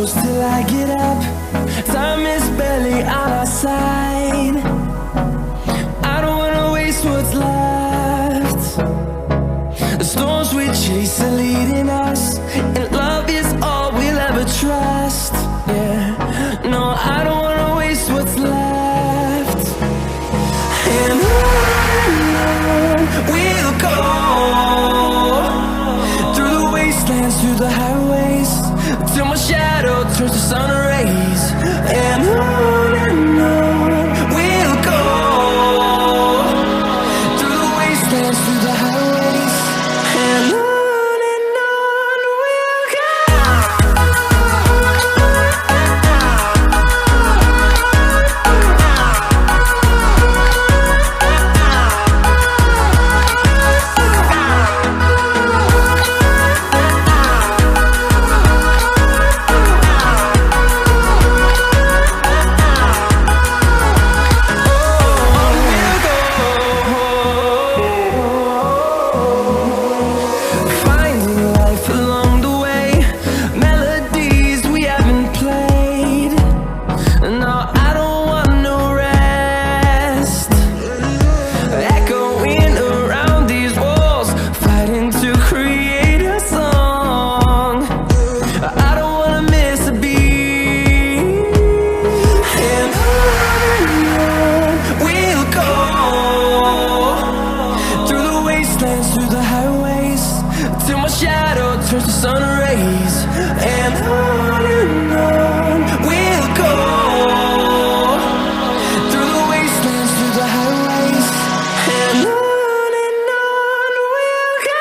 close till I get up. Time is barely on our side. I don't wanna waste what's left. The storms we chase are leading us, and love is all we'll ever trust. Yeah, no, I don't wanna waste what's left. And on we'll go, through the wastelands, through the highways, till my shadow turns to sun rays. And on we'll go, through the wastelands, through the highways, and on we'll go. Through the highways, till my shadow turns to sun rays. And on we'll go, through the wastelands, through the highways, and on we'll go.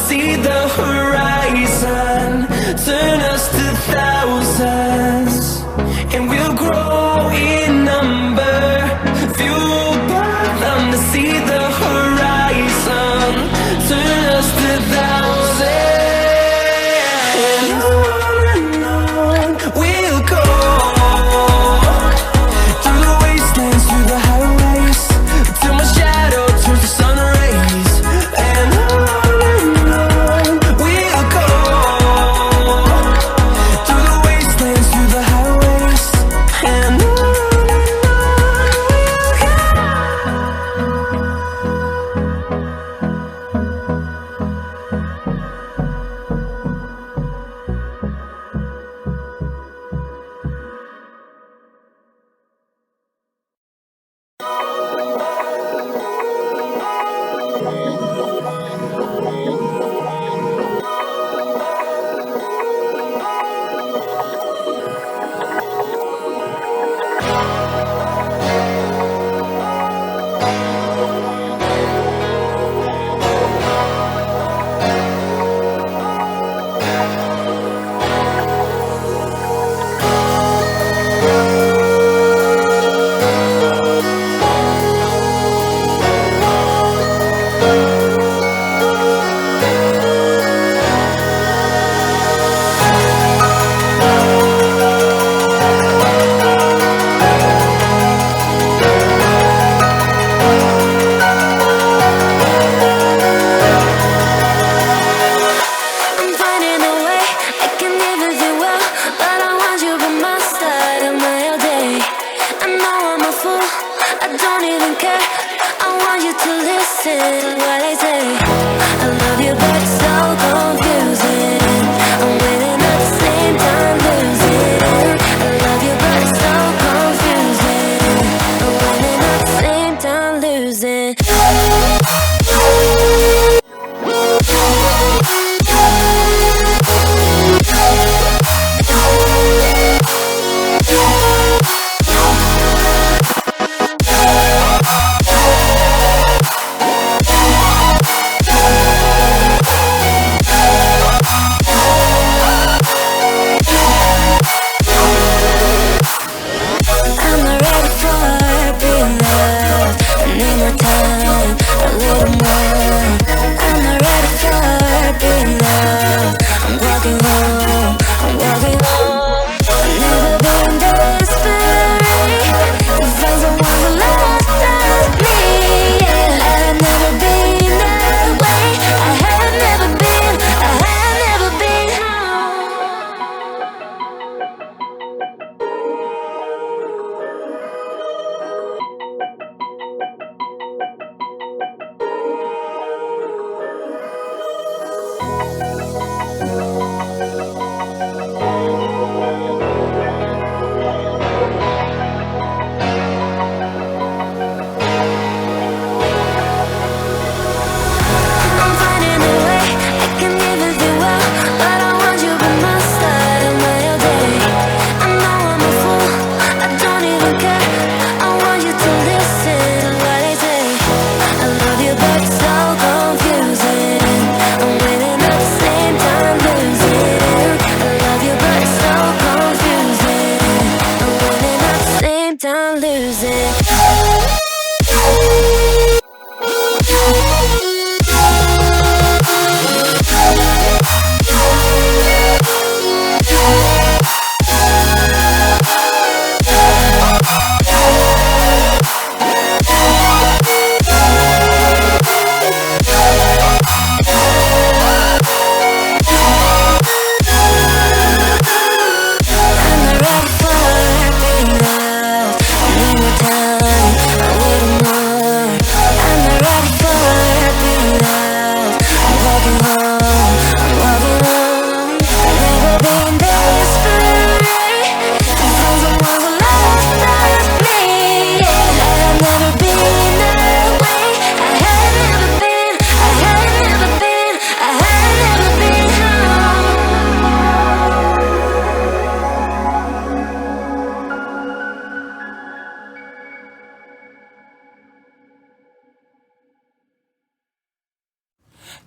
See the horizon, turn us to thousands, and we'll grow in number, fueled by them to see the horizon, turn us to thousands, and on we'll go, through the wastelands, through the highways, till my shadow turns to sun rays. And I'm not ready for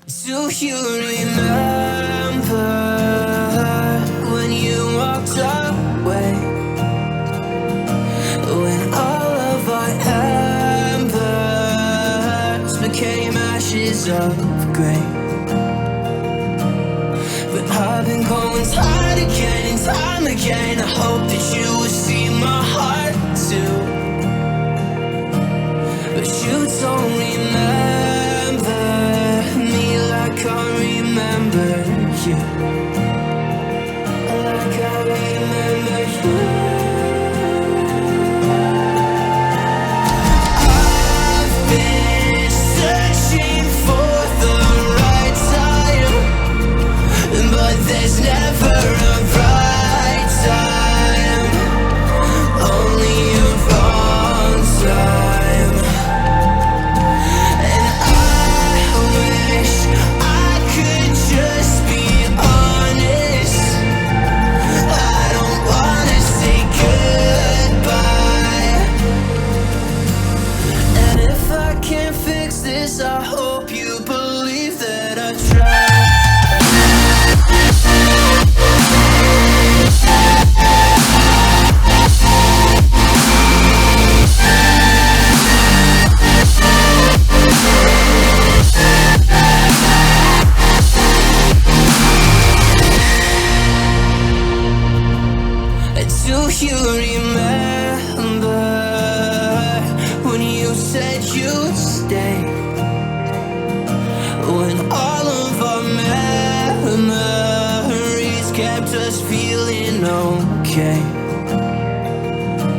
Do you remember when you walked away? When all of our embers became ashes of grey. But I've been going time again and time again. I hope that you will see my heart too. But you don't remember me like I remember you. Like I remember you. I've been searching for the right time, but there's never a right time, only a wrong time. And I wish I could just be honest. I don't wanna say goodbye. And if I can't fix this, I hope you believe that I tried. Do you remember when you said you'd stay? When all of our memories kept us feeling okay.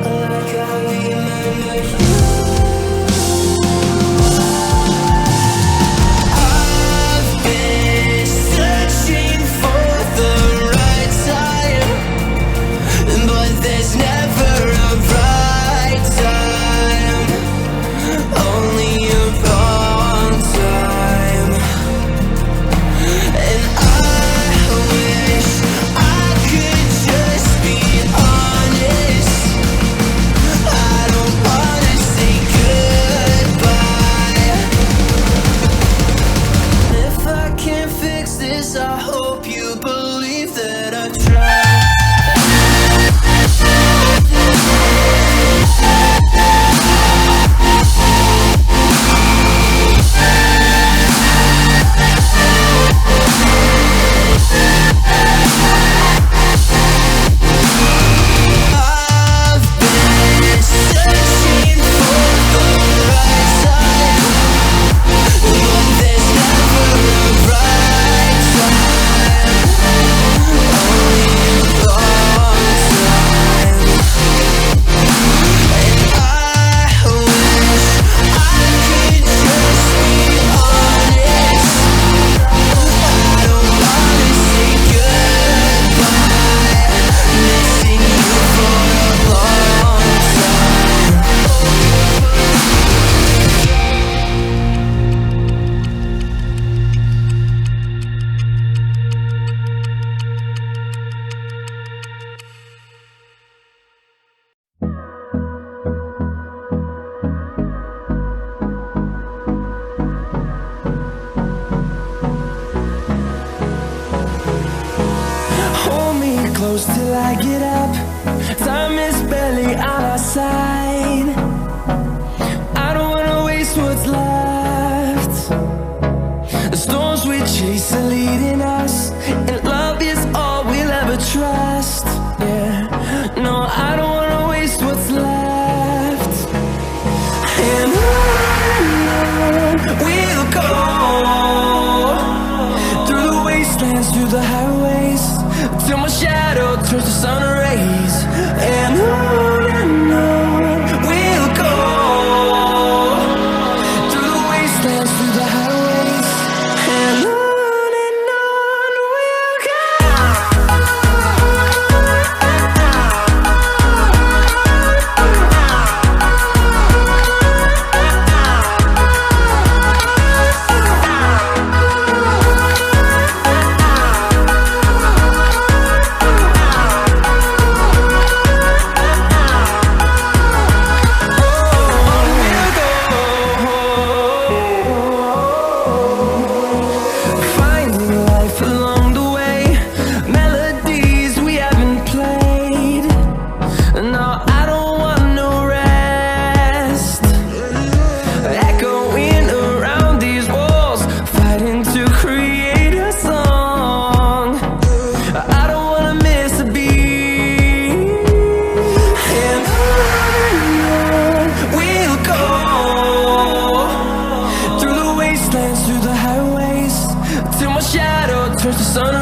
Like I remember you. I've been searching for the right time, but there's never a right time, only a wrong time. And I wish I could just be honest. I don't wanna say goodbye. If I can't fix this, I hope you believe that I tried. I've been searching for the right time, but there's never a right time, only a wrong time. And I wish I could just be honest. I don't wanna say goodbye. Missing you for a long time. Hold me close till I get up. Time is barely on our side. I don't wanna waste what's left. The storms we chase are leading us, and love is all we'll ever trust. Yeah, no, I don't wanna waste what's left. And on we'll go, through the wastelands, through the highways, till my shadow turns to sun rays. And on we'll go, through the wastelands, through the highways. turns to sun